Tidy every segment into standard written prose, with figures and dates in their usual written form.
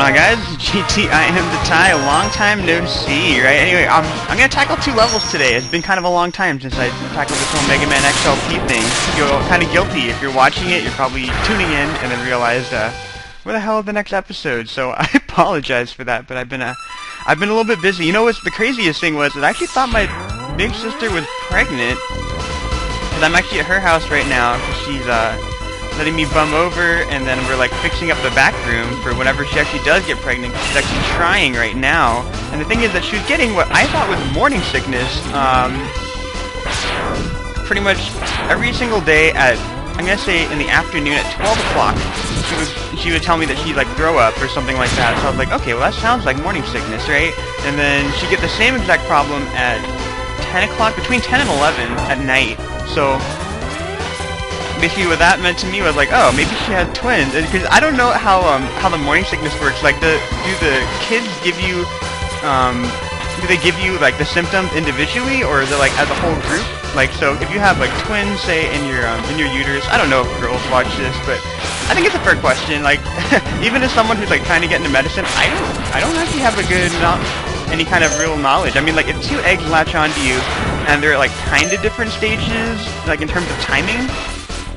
going on, guys? GT, iamthetie, a long time no see, right? Anyway, I'm gonna tackle 2 levels today. It's been kind of a long time since I tackled this whole Mega Man XLT thing. You feel kind of guilty. If you're watching it, you're probably tuning in and then realized, where the hell is the next episode? So I apologize for that, but I've been a little bit busy. You know what's the craziest thing was that I actually thought my big sister was pregnant, because I'm actually at her house right now, because she's, letting me bum over, and then we're like fixing up the back room for whenever she actually does get pregnant. She's actually trying right now, and the thing is that she was getting what I thought was morning sickness, pretty much every single day at, I'm gonna say in the afternoon at 12 o'clock. She would tell me that she'd like throw up or something like that. So I was like, okay, well that sounds like morning sickness, right? And then she'd get the same exact problem at 10 o'clock, between 10 and 11 at night. So basically what that meant to me was like, oh, maybe she had twins, because I don't know how the morning sickness works. Like, do the kids give you, do they give you like the symptoms individually, or is it like as a whole group? Like, so if you have like twins, say in your uterus, I don't know if girls watch this, but I think it's a fair question. Like, even as someone who's like trying to get into medicine, I don't actually have a good any kind of real knowledge. I mean, like, if 2 eggs latch onto you and they're at like kind of different stages, like in terms of timing.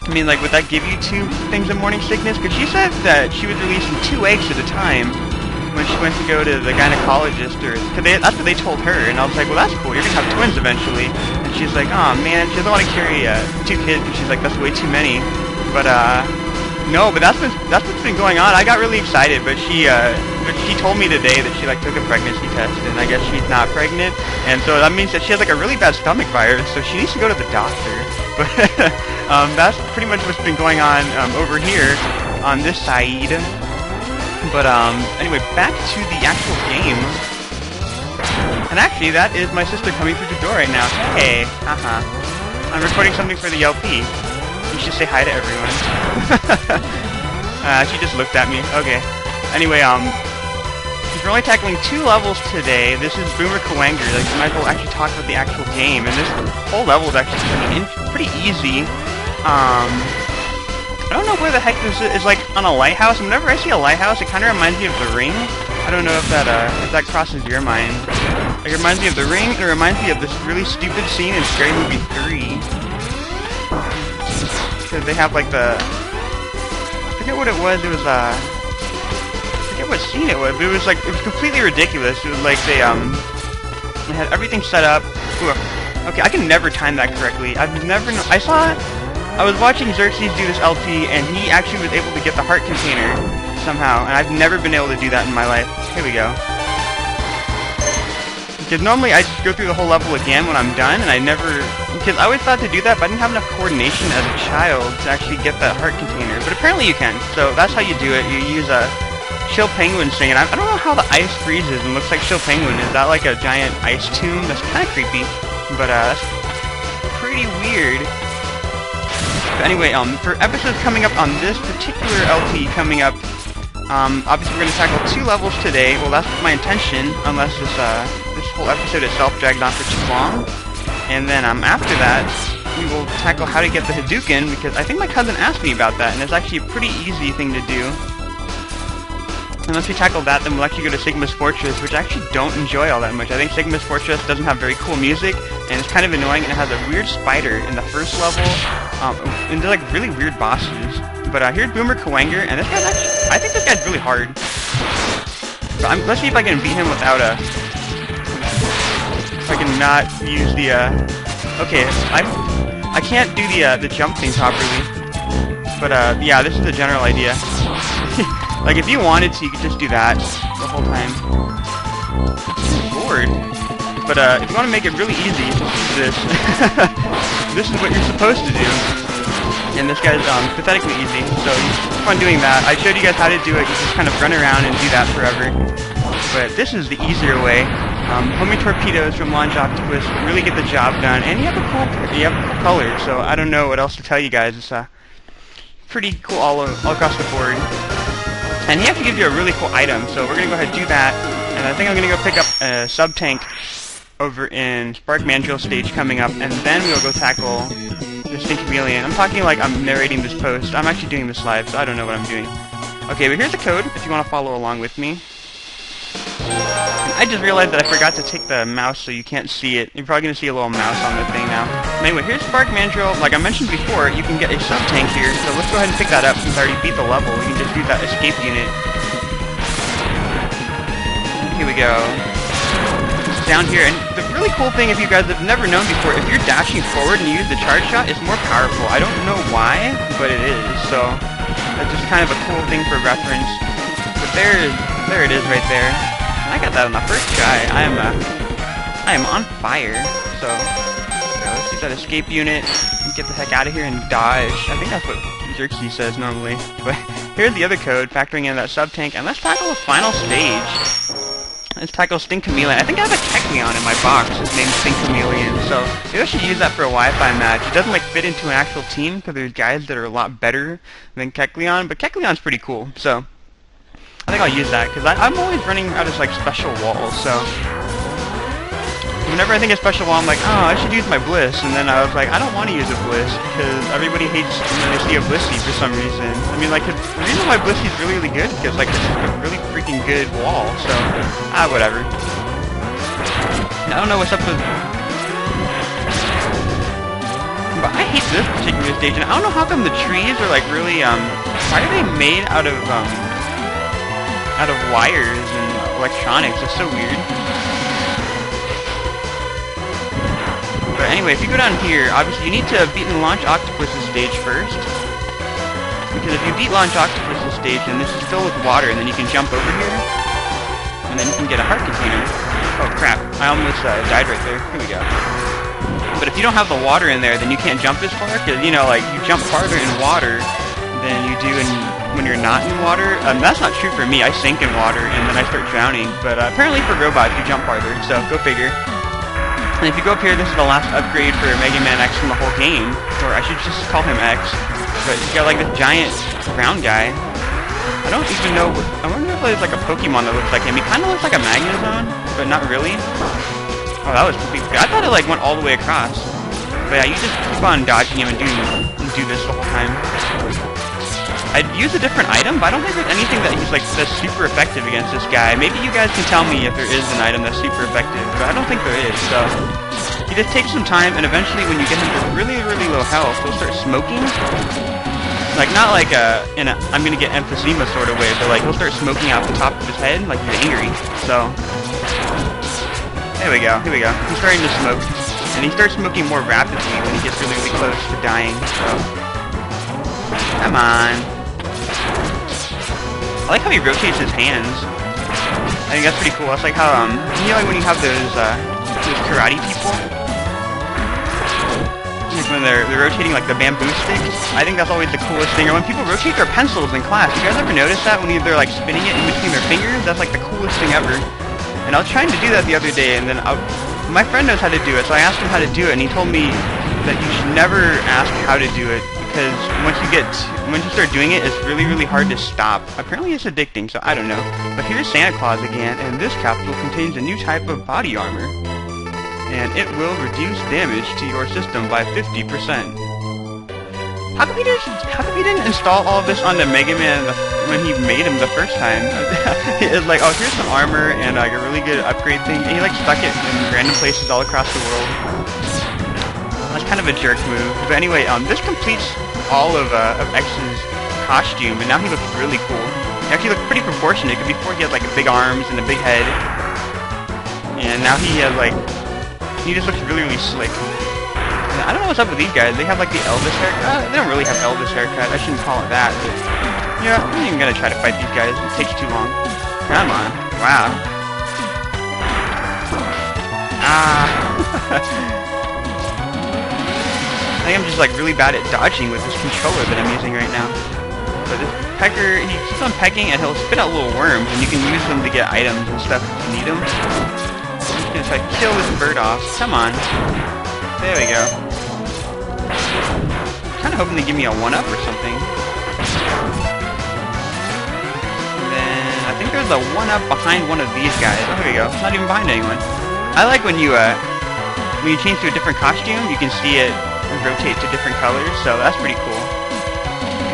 I mean, like, would that give you 2 things of morning sickness? Because she said that she was releasing 2 eggs at a time when she went to go to the gynecologist, or that's what they told her. And I was like, well, that's cool. You're gonna have twins eventually. And she's like, oh man, she doesn't want to carry 2 kids. And she's like, that's way too many. But no, but that's what's been going on. I got really excited, but she told me today that she like took a pregnancy test, and I guess she's not pregnant. And so that means that she has like a really bad stomach virus, so she needs to go to the doctor. But that's pretty much what's been going on over here on this side. But anyway, back to the actual game. And actually, that is my sister coming through the door right now. Hey, I'm recording something for the LP. You should say hi to everyone. She just looked at me. Okay. Anyway, we're only tackling 2 levels today. This is Kuwanger. Like, we might as well actually talk about the actual game. And this whole level is actually pretty easy. I don't know where the heck this is, like on a lighthouse. Whenever I see a lighthouse, it kind of reminds me of The Ring. I don't know if that crosses your mind. Like, it reminds me of The Ring. It reminds me of this really stupid scene in Scary Movie 3. Because they have like I forget what it was. It was I forget what scene it was, but it was completely ridiculous. It was like they had everything set up. Ooh, okay, I can never time that correctly. I was watching Xerxes do this LP, and he actually was able to get the heart container somehow, and I've never been able to do that in my life. Here we go. Because normally I just go through the whole level again when I'm done, and because I always thought to do that, but I didn't have enough coordination as a child to actually get that heart container. But apparently you can, so that's how you do it. You use a Chill Penguin thing, and I don't know how the ice freezes and looks like Chill Penguin. Is that like a giant ice tomb? That's kind of creepy, but that's pretty weird. But anyway, for episodes coming up on this particular LP coming up, obviously we're going to tackle 2 levels today. Well, that's my intention, unless this whole episode itself dragged on for too long. And then after that, we will tackle how to get the Hadouken, because I think my cousin asked me about that, and it's actually a pretty easy thing to do. And once we tackle that, then we'll actually go to Sigma's Fortress, which I actually don't enjoy all that much. I think Sigma's Fortress doesn't have very cool music, and it's kind of annoying, and it has a weird spider in the first level, and they're like really weird bosses. But here's Kuwanger, and this guy's actually, I think this guy's really hard. So let's see if I can beat him without if I can not use the, okay, I can't do the jump thing properly. But yeah, this is the general idea. Like, if you wanted to, you could just do that the whole time. Lord. But if you want to make it really easy, just do this. This is what you're supposed to do. And this guy's pathetically easy, so keep on doing that. I showed you guys how to do it. You just kind of run around and do that forever. But this is the easier way. Homing torpedoes from Launch Octopus really get the job done, and you have a cool color. So I don't know what else to tell you guys. It's pretty cool all across the board. And he actually gives you a really cool item, so we're going to go ahead and do that. And I think I'm going to go pick up a sub-tank over in Spark Mandrill stage coming up, and then we'll go tackle this Chameleon. I'm talking like I'm narrating this post. I'm actually doing this live, so I don't know what I'm doing. Okay, but here's the code if you want to follow along with me. I just realized that I forgot to take the mouse, so you can't see it. You're probably going to see a little mouse on the thing now. Anyway, here's Spark Mandrill. Like I mentioned before, you can get a sub-tank here, so let's go ahead and pick that up since I already beat the level. You can just use that escape unit. Here we go. Down here, and the really cool thing, if you guys have never known before, if you're dashing forward and you use the charge shot, it's more powerful. I don't know why, but it is, so that's just kind of a cool thing for reference. But there it is right there. And I got that on the first try. I am on fire. So let's use that escape unit and get the heck out of here and dodge. I think that's what Xerxes says normally. But here's the other code, factoring in that sub-tank, and let's tackle the final stage. Let's tackle Chameleon. I think I have a Kecleon in my box. His name's Chameleon, so maybe I should use that for a Wi-Fi match. It doesn't like fit into an actual team because there's guys that are a lot better than Kecleon, but Kecleon's pretty cool. So I think I'll use that because I'm always running out of like special walls. So whenever I think of special wall, I'm like, oh, I should use my Bliss, and then I was like, I don't want to use a Bliss because everybody hates when they see a Blissey for some reason. I mean, like, the reason why Blissey's really, really good is because, like, it's a really freaking good wall, so, whatever. I don't know what's up with... But I hate this particular stage, and I don't know how come the trees are, like, really, why are they made out of wires and electronics? It's so weird. But anyway, if you go down here, obviously you need to beat and launch Octopus's stage first. Because if you beat launch Octopus's stage, then this is filled with water, and then you can jump over here. And then you can get a heart container. Oh crap, I almost died right there. Here we go. But if you don't have the water in there, then you can't jump as far, because, you know, like, you jump farther in water than you do when you're not in water. That's not true for me. I sink in water, and then I start drowning. But apparently for robots, you jump farther, so go figure. And if you go up here, this is the last upgrade for Mega Man X in the whole game. Or I should just call him X. But you got like this giant round guy. I don't even know... I wonder if there's like a Pokemon that looks like him. He kind of looks like a Magnezone, but not really. Oh, that was completely... I thought it like went all the way across. But yeah, you just keep on dodging him and do this the whole time. I'd use a different item, but I don't think there's anything that he's like that's super effective against this guy. Maybe you guys can tell me if there is an item that's super effective, but I don't think there is, so... He just takes some time, and eventually when you get him to really, really low health, he'll start smoking. Like, not like in a I'm gonna get emphysema sort of way, but like he'll start smoking out the top of his head, like he's angry, so... Here we go. He's starting to smoke, and he starts smoking more rapidly when he gets really, really close to dying, so... Come on. I like how he rotates his hands. I think that's pretty cool. That's like how, you know, like when you have those karate people? Like when they're rotating like the bamboo sticks. I think that's always the coolest thing. Or when people rotate their pencils in class. You guys ever notice that when they're like spinning it in between their fingers? That's like the coolest thing ever. And I was trying to do that the other day, and then my friend knows how to do it, so I asked him how to do it, and he told me that you should never ask how to do it. Because once you start doing it, it's really, really hard to stop. Apparently it's addicting, so I don't know. But here's Santa Claus again, and this capsule contains a new type of body armor. And it will reduce damage to your system by 50%. How come he didn't install all of this on the Mega Man when he made him the first time? It's like, oh, here's some armor and like a really good upgrade thing, and he like stuck it in random places all across the world. That's kind of a jerk move. But anyway, this completes all of X's costume, and now he looks really cool. He actually looks pretty proportionate, because before he had like big arms and a big head. And now he has like... He just looks really, really slick. And I don't know what's up with these guys. They have like the Elvis haircut. They don't really have Elvis haircut. I shouldn't call it that, but... Yeah, I'm not even gonna try to fight these guys. It takes too long. Come on. Wow. I think I'm just like really bad at dodging with this controller that I'm using right now. But this pecker, he keeps on pecking and he'll spit out little worms, and you can use them to get items and stuff if you need them. I'm just gonna try to kill this bird off. Come on. There we go. I'm kinda hoping they give me a 1-up or something. And then I think there's a 1-up behind one of these guys. Oh, here we go. It's not even behind anyone. I like when you change to a different costume, you can see it rotate to different colors, so that's pretty cool.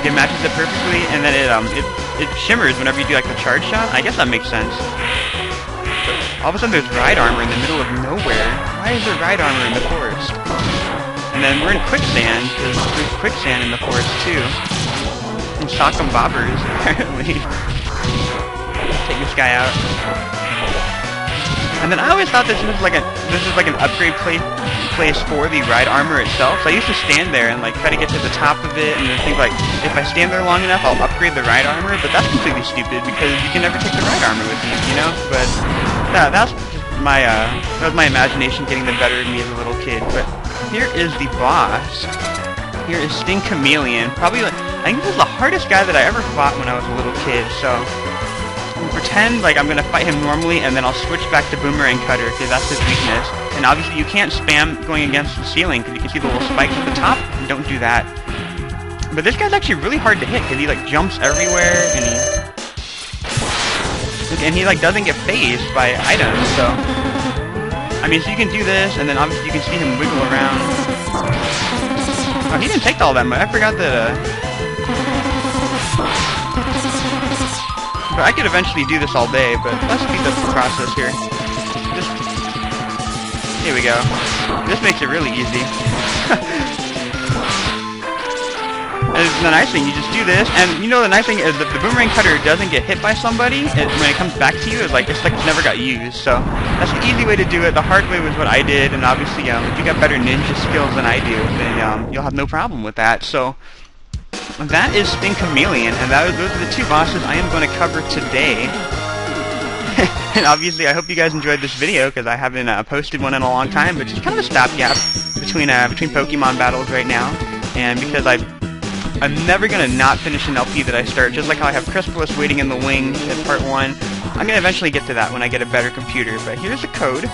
It matches it perfectly, and then it it shimmers whenever you do like the charge shot. I guess that makes sense. All of a sudden there's ride armor in the middle of nowhere. Why is there ride armor in the forest? And then we're in quicksand, because there's quicksand in the forest too. And sock'em bobbers, apparently. Take this guy out. And then I always thought this was like an upgrade place for the ride armor itself. So I used to stand there and like try to get to the top of it, and then think like, if I stand there long enough, I'll upgrade the ride armor. But that's completely stupid because you can never take the ride armor with you, you know. But that was my imagination getting the better of me as a little kid. But here is the boss. Here is Chameleon. Probably, I think this is the hardest guy that I ever fought when I was a little kid. So pretend like I'm gonna fight him normally, and then I'll switch back to Boomerang Cutter because that's his weakness. And obviously you can't spam going against the ceiling because you can see the little spikes at the top. Don't do that. But this guy's actually really hard to hit because he like jumps everywhere, and he like doesn't get phased by items. So I mean, so you can do this, and then obviously you can see him wiggle around. Oh, he didn't take all that much. I forgot that. But I could eventually do this all day, but let's speed up the process here. Here we go. This makes it really easy. And the nice thing, you just do this, and you know the nice thing is that the Boomerang Cutter doesn't get hit by somebody, when it comes back to you, it's like it never got used, so that's the easy way to do it. The hard way was what I did, and obviously if you got better ninja skills than I do, then you'll have no problem with that. So that is Chameleon, and those are the two bosses I am going to cover today. And obviously I hope you guys enjoyed this video, because I haven't posted one in a long time, but just kind of a stopgap between Pokemon battles right now, and because I'm never going to not finish an LP that I start, just like how I have Crispus waiting in the wings at part 1. I'm going to eventually get to that when I get a better computer, but here's the code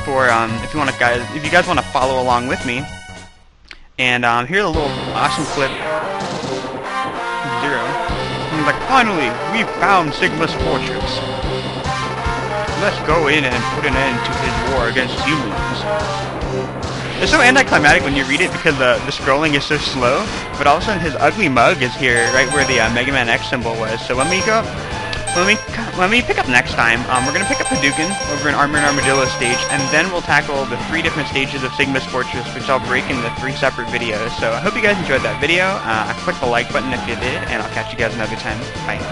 for if you guys want to follow along with me. And here's a little awesome clip. 0. And like, finally, we found Sigma's fortress. Let's go in and put an end to his war against humans. It's so anticlimactic when you read it because the scrolling is so slow, but all of a sudden his ugly mug is here, right where the Mega Man X symbol was. So when we pick up next time, we're gonna pick up Hadouken over in Armadillo stage, and then we'll tackle the 3 different stages of Sigma's Fortress, which I'll break into 3 separate videos. So I hope you guys enjoyed that video. Click the like button if you did, and I'll catch you guys another time. Bye.